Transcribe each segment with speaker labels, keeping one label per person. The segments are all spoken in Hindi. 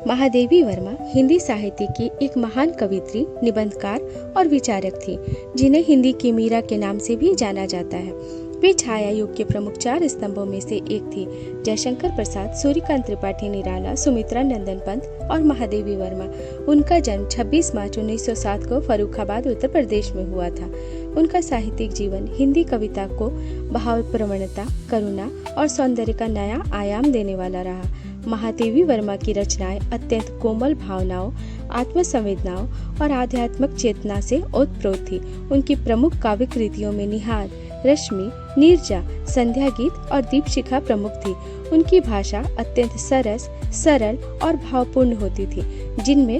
Speaker 1: महादेवी वर्मा हिंदी साहित्य की एक महान कवित्री, निबंधकार और विचारक थी, जिन्हें हिंदी की मीरा के नाम से भी जाना जाता है। वे छाया युग के प्रमुख 4 स्तंभों में से एक थी। जयशंकर प्रसाद, सूर्यकांत त्रिपाठी निराला, सुमित्रा नंदन पंत और महादेवी वर्मा। उनका जन्म 26 मार्च 1907 को फर्रुखाबाद, उत्तर प्रदेश में हुआ था। उनका साहित्यिक जीवन हिंदी कविता को भावप्रवणता, करुणा और सौंदर्य का नया आयाम देने वाला रहा। महादेवी वर्मा की रचनाएं अत्यंत कोमल भावनाओं, आत्मसंवेदनाओं और आध्यात्मिक चेतना से ओतप्रोत थी। उनकी प्रमुख काव्य कृतियों में निहार, रश्मि, नीरजा, संध्या गीत और दीपशिखा प्रमुख थी। उनकी भाषा अत्यंत सरस, सरल और भावपूर्ण होती थी, जिनमें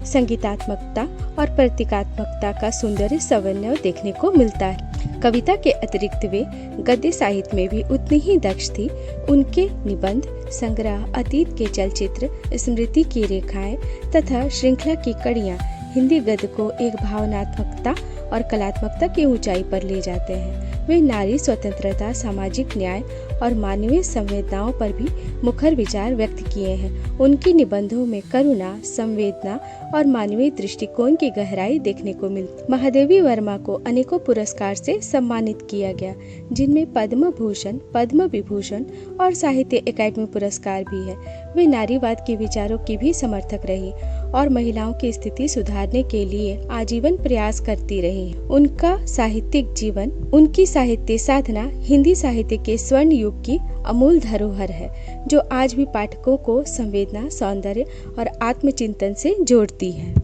Speaker 1: संगीतात्मकता और प्रतीकात्मकता का सुंदर समन्वय देखने को मिलता है। कविता के अतिरिक्त वे गद्य साहित्य में भी उतनी ही दक्ष थी। उनके निबंध, संग्रह, अतीत के चलचित्र, स्मृति की रेखाएं तथा श्रृंखला की कड़ियां हिंदी गद्य को एक भावनात्मकता और कलात्मकता की ऊंचाई पर ले जाते हैं। वे नारी स्वतंत्रता, सामाजिक न्याय और मानवीय संवेदनाओं पर भी मुखर विचार व्यक्त किए हैं। उनकी निबंधों में करुणा, संवेदना और मानवीय दृष्टिकोण की गहराई देखने को मिलती। महादेवी वर्मा को अनेकों पुरस्कार से सम्मानित किया गया, जिनमें पद्म भूषण, पद्म विभूषण और साहित्य अकादमी पुरस्कार भी है। वे नारीवाद के विचारों की भी समर्थक रही और महिलाओं की स्थिति सुधारने के लिए आजीवन प्रयास करती रही। उनका साहित्यिक जीवन, उनकी साहित्य साधना हिंदी साहित्य के स्वर्ण युग की अमूल धरोहर है, जो आज भी पाठकों को संवेदना, सौंदर्य और आत्मचिंतन से जोड़ती है।